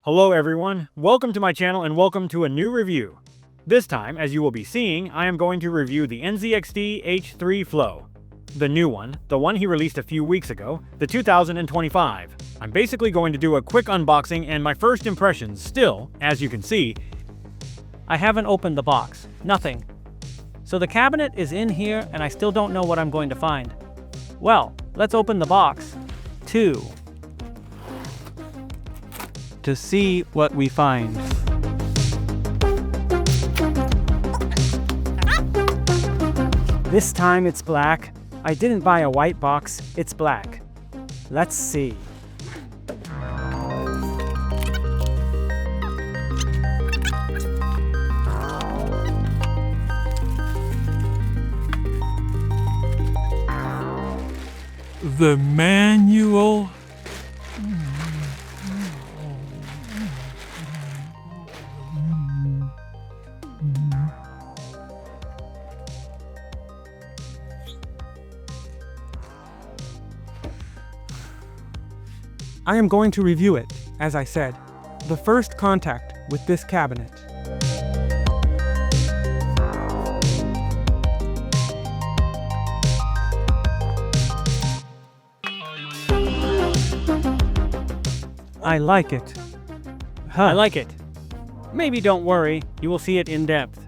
Hello everyone, welcome to my channel and welcome to a new review. This time, as you will be seeing, I am going to review the nzxt H3 Flow. The new one, the one he released a few weeks ago, the 2025. I'm basically going to do a quick unboxing and my first impressions. Still, as you can see, I haven't opened the box. Nothing. So the cabinet is in here and I still don't know what I'm going to find. Well, let's open the box to see what we find. This time it's black. I didn't buy a white box, it's black. Let's see. The manual. I am going to review it, as I said, the first contact with this cabinet. I like it. I like it. Maybe don't worry, you will see it in depth.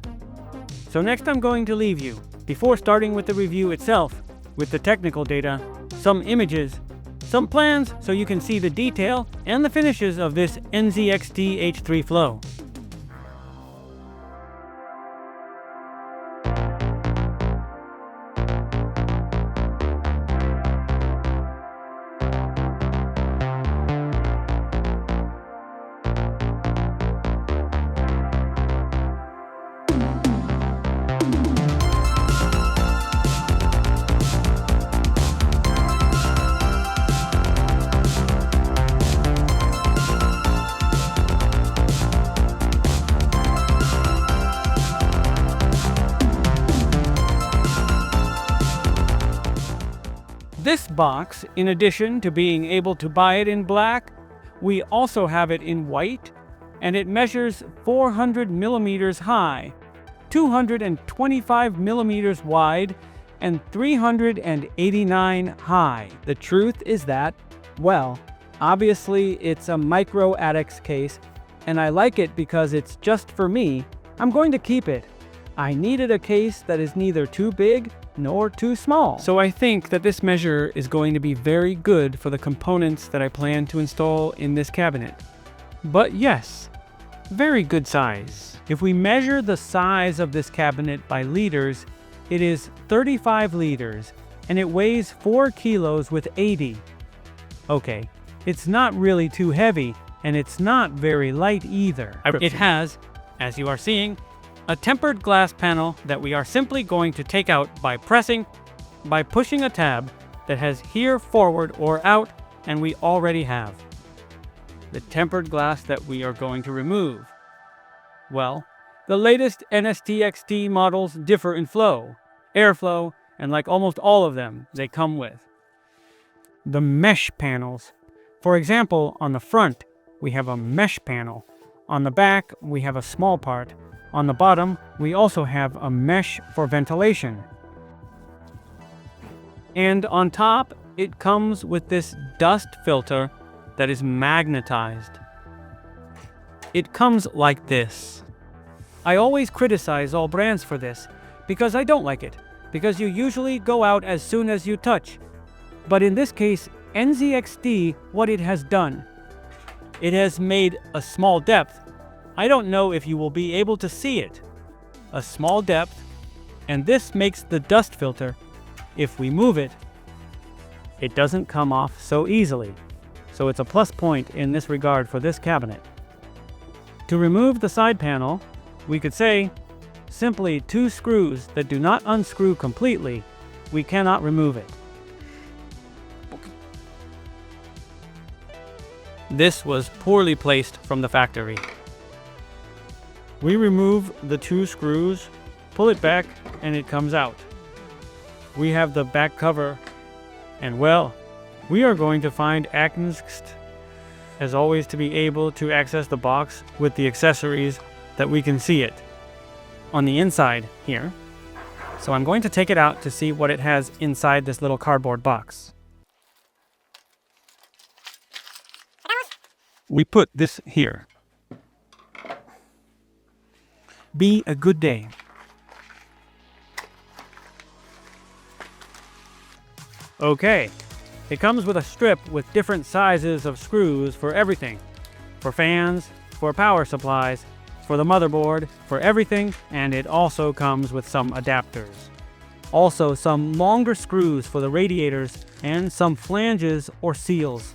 So next I'm going to leave you, before starting with the review itself, with the technical data, some images, some plans so you can see the detail and the finishes of this nzxt H3 Flow. This box, in addition to being able to buy it in black, we also have it in white, and it measures 400 millimeters high, 225 millimeters wide, and 389 high. The truth is that, well, obviously it's a micro ADEX case, and I like it because it's just for me. I'm going to keep it. I needed a case that is neither too big nor too small. So I think that this measure is going to be very good for the components that I plan to install in this cabinet. But yes, very good size. If we measure the size of this cabinet by liters, it is 35 liters, and it weighs 4 kilos with 80. Okay, it's not really too heavy, and it's not very light either. It has, as you are seeing, a tempered glass panel that we are simply going to take out by pushing a tab that has here forward or out, and we already have the tempered glass that we are going to remove. Well, the latest nzxt models differ in flow, airflow, and like almost all of them, they come with the mesh panels. For example, on the front, we have a mesh panel. On the back, we have a small part. On the bottom, we also have a mesh for ventilation. And on top, it comes with this dust filter that is magnetized. It comes like this. I always criticize all brands for this, because I don't like it, because you usually go out as soon as you touch. But in this case, nzxt, what it has done, it has made a small depth. I don't know if you will be able to see it. A small depth, and this makes the dust filter, if we move it, it doesn't come off so easily. So it's a plus point in this regard for this cabinet. To remove the side panel, we could say, simply 2 screws that do not unscrew completely, we cannot remove it. This was poorly placed from the factory. We remove the 2 screws, pull it back, and it comes out. We have the back cover, and well, we are going to find nzxt as always, to be able to access the box with the accessories that we can see it on the inside here. So I'm going to take it out to see what it has inside this little cardboard box. We put this here. Be a good day. Okay, it comes with a strip with different sizes of screws for everything. For fans, for power supplies, for the motherboard, for everything, and it also comes with some adapters. Also some longer screws for the radiators and some flanges or seals.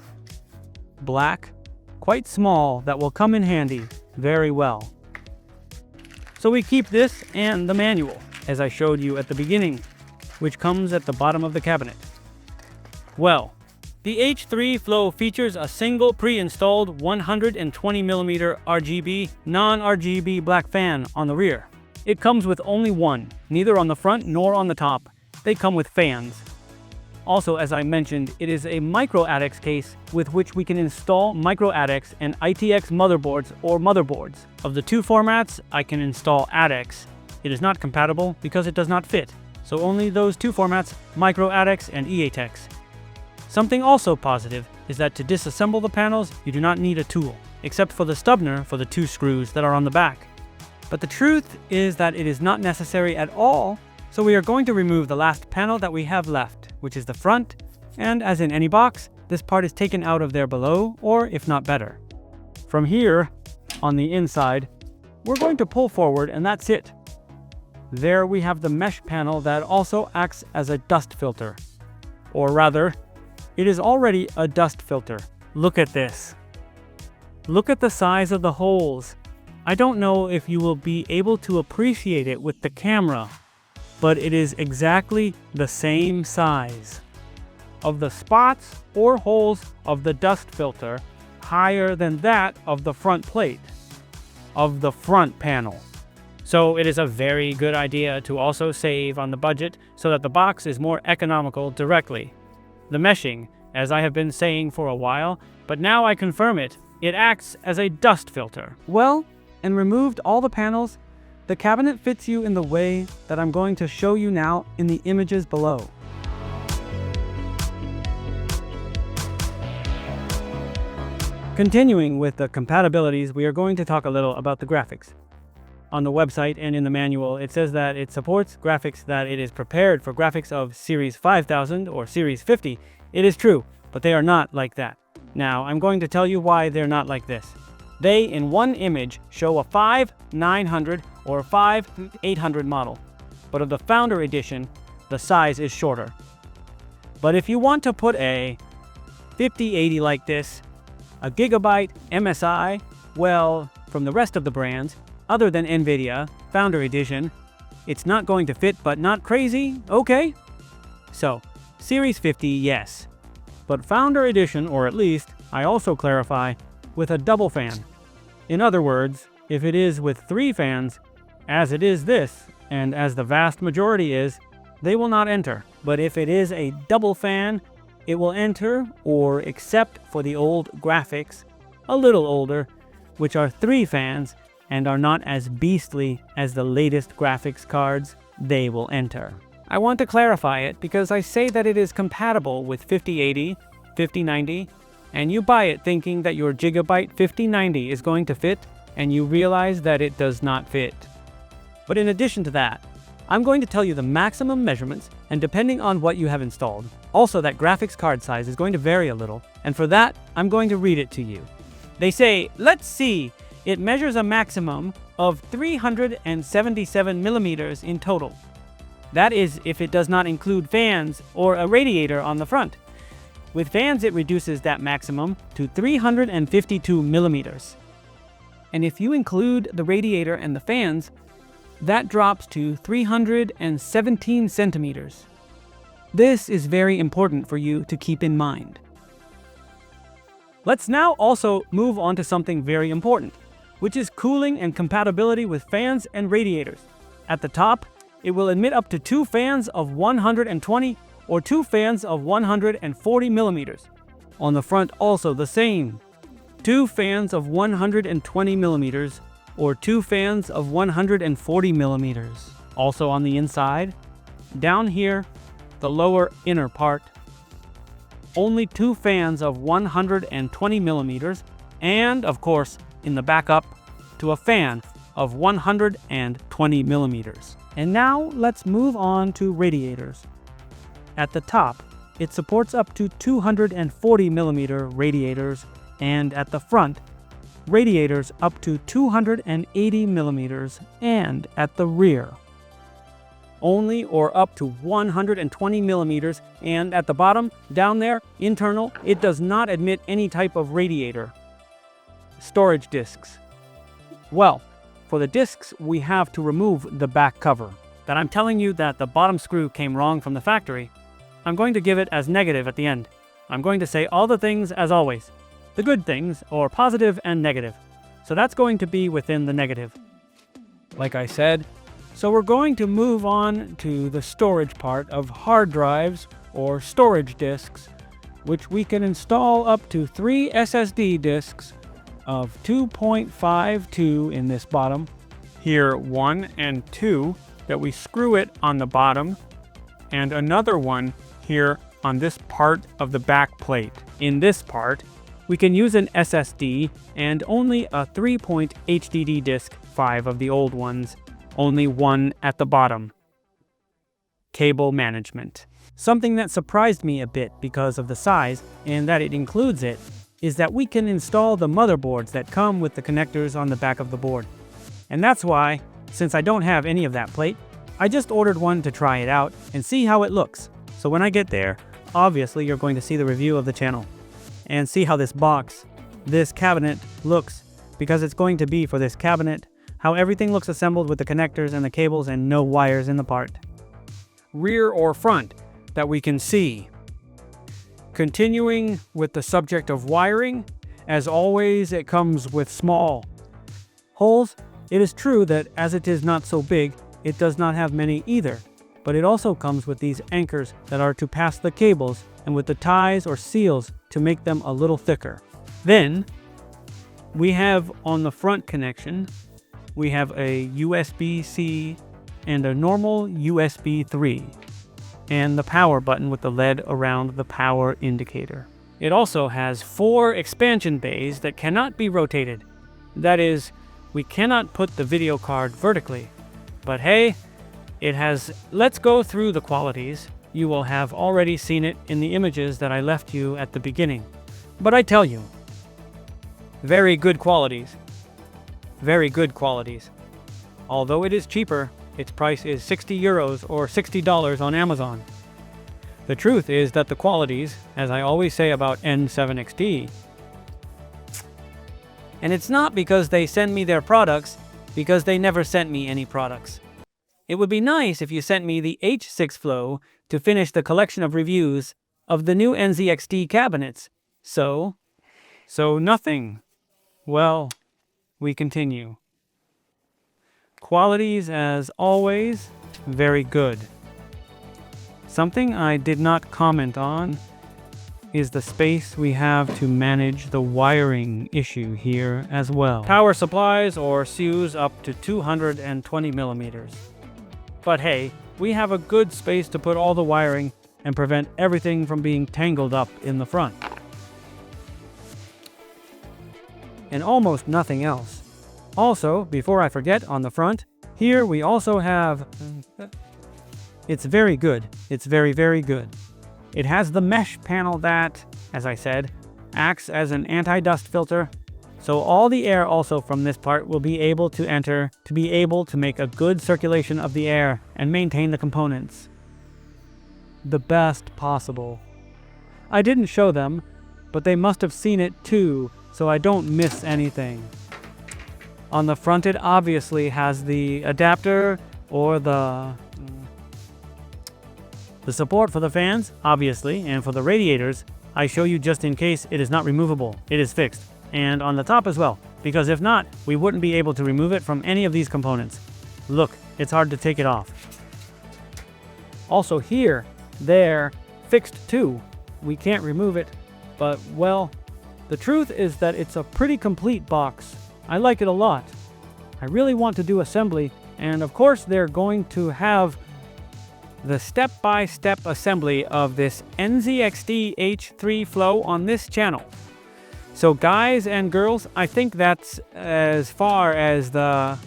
Black, quite small, that will come in handy very well. So we keep this and the manual, as I showed you at the beginning, which comes at the bottom of the cabinet. Well, the H3 Flow features a single pre-installed 120mm RGB, non-RGB black fan on the rear. It comes with only one, neither on the front nor on the top. They come with fans. Also, as I mentioned, it is a micro ADX case with which we can install micro ADX and ITX motherboards or motherboards. Of the two formats, I can install ADX. It is not compatible because it does not fit. So only those two formats, micro ADX and EATEX. Something also positive is that to disassemble the panels, you do not need a tool, except for the stubner for the two screws that are on the back. But the truth is that it is not necessary at all, so we are going to remove the last panel that we have left, which is the front, and as in any box, this part is taken out of there below, or if not better. From here, on the inside, we're going to pull forward and that's it. There we have the mesh panel that also acts as a dust filter. Or rather, it is already a dust filter. Look at this. Look at the size of the holes. I don't know if you will be able to appreciate it with the camera, but it is exactly the same size of the spots or holes of the dust filter, higher than that of the front plate of the front panel. So it is a very good idea to also save on the budget so that the box is more economical directly. The meshing, as I have been saying for a while, but now I confirm it, it acts as a dust filter. Well, and removed all the panels, the cabinet fits you in the way that I'm going to show you now in the images below. Continuing with the compatibilities, we are going to talk a little about the graphics. On the website and in the manual, it says that it supports graphics, that it is prepared for graphics of Series 5000 or Series 50. It is true, but they are not like that. Now, I'm going to tell you why they're not like this. They, in one image, show a 5900 or 5800 model, but of the Founder Edition, the size is shorter. But if you want to put a 5080 like this, a Gigabyte MSI, well, from the rest of the brands, other than NVIDIA, Founder Edition, it's not going to fit, but not crazy, okay? So, Series 50, yes. But Founder Edition, or at least, I also clarify, with a double fan. In other words, if it is with 3 fans, as it is this, and as the vast majority is, they will not enter. But if it is a double fan, it will enter, or except for the old graphics, a little older, which are 3 fans, and are not as beastly as the latest graphics cards, they will enter. I want to clarify it because I say that it is compatible with 5080, 5090, and you buy it thinking that your Gigabyte 5090 is going to fit, and you realize that it does not fit. But in addition to that, I'm going to tell you the maximum measurements, and depending on what you have installed. Also, that graphics card size is going to vary a little, and for that, I'm going to read it to you. They say, let's see, it measures a maximum of 377 millimeters in total. That is if it does not include fans or a radiator on the front. With fans, it reduces that maximum to 352 millimeters. And if you include the radiator and the fans, that drops to 317 centimeters. This is very important for you to keep in mind. Let's now also move on to something very important, which is cooling and compatibility with fans and radiators. At the top, it will admit up to 2 fans of 120 or 2 fans of 140 millimeters. On the front, also the same. 2 fans of 120 millimeters, or 2 fans of 140 millimeters. Also on the inside, down here, the lower inner part, only 2 fans of 120 millimeters, and of course, in the back up to a fan of 120 millimeters. And now let's move on to radiators. At the top, it supports up to 240 millimeter radiators, and at the front, radiators up to 280 millimeters, and at the rear, only or up to 120 millimeters, and at the bottom, down there, internal, it does not admit any type of radiator. Storage discs. Well, for the discs, we have to remove the back cover. That I'm telling you that the bottom screw came wrong from the factory, I'm going to give it as negative at the end. I'm going to say all the things as always. The good things, or positive and negative. So that's going to be within the negative. Like I said, so we're going to move on to the storage part of hard drives or storage disks, which we can install up to 3 SSD disks of 2.52 in this bottom. Here 1 and 2 that we screw it on the bottom, and another one here on this part of the back plate. In this part, we can use an SSD and only a 3.HDD disk, 5 of the old ones, only 1 at the bottom. Cable management. Something that surprised me a bit because of the size and that it includes it is that we can install the motherboards that come with the connectors on the back of the board. And that's why, since I don't have any of that plate, I just ordered one to try it out and see how it looks. So when I get there, obviously you're going to see the review of the channel and see how this cabinet looks, because it's going to be for this cabinet, how everything looks assembled with the connectors and the cables and no wires in the part. Rear or front that we can see. Continuing with the subject of wiring, as always it comes with small holes. It is true that as it is not so big, it does not have many either, but it also comes with these anchors that are to pass the cables and with the ties or seals to make them a little thicker. Then we have on the front connection, we have a USB-C and a normal USB 3, and the power button with the LED around the power indicator. It also has 4 expansion bays that cannot be rotated. That is, we cannot put the video card vertically. But hey, it has. Let's go through the qualities. You will have already seen it in the images that I left you at the beginning. But I tell you, very good qualities. Very good qualities. Although it is cheaper, its price is 60 euros or $60 on Amazon. The truth is that the qualities, as I always say about N7XT, and it's not because they send me their products, because they never sent me any products. It would be nice if you sent me the H6 Flow to finish the collection of reviews of the new nzxt cabinets. So nothing. Well, we continue. Qualities, as always, very good. Something I did not comment on is the space we have to manage the wiring issue here as well. Power supplies or SUs up to 220 millimeters. But hey, we have a good space to put all the wiring and prevent everything from being tangled up in the front. And almost nothing else. Also, before I forget, on the front, here we also have... It's very good. It's very, very good. It has the mesh panel that, as I said, acts as an anti-dust filter, so all the air also from this part will be able to enter to be able to make a good circulation of the air and maintain the components the best possible. I didn't show them, but they must have seen it too, so I don't miss anything. On the front, it obviously has the adapter or the support for the fans, obviously, and for the radiators, I show you just in case it is not removable. It is fixed. And on the top as well, because if not, we wouldn't be able to remove it from any of these components. Look, it's hard to take it off. Also here, they're fixed too. We can't remove it, but well, The truth is that it's a pretty complete box. I like it a lot. I really want to do assembly, and of course they're going to have the step-by-step assembly of this nzxt H3 flow on this channel. So guys and girls, I think that's as far as the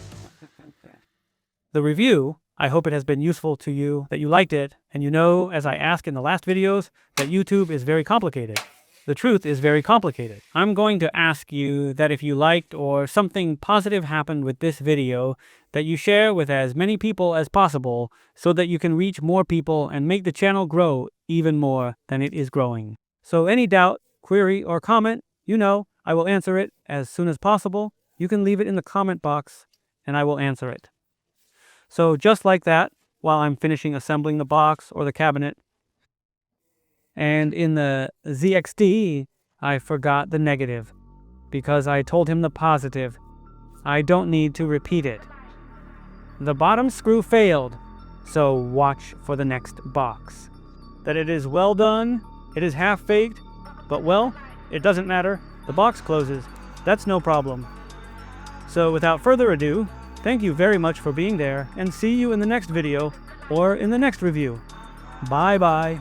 review. I hope it has been useful to you, that you liked it, and you know, as I asked in the last videos, that YouTube is very complicated. The truth is very complicated. I'm going to ask you that if you liked or something positive happened with this video, that you share with as many people as possible so that you can reach more people and make the channel grow even more than it is growing. So any doubt, query, or comment, you know, I will answer it as soon as possible. You can leave it in the comment box and I will answer it. So just like that, while I'm finishing assembling the box or the cabinet, and in the ZXD, I forgot the negative because I told him the positive. I don't need to repeat it. The bottom screw failed, so watch for the next box. That it is well done, it is half faked, but well, it doesn't matter. The box closes. That's no problem. So without further ado, thank you very much for being there, and see you in the next video or in the next review. Bye bye.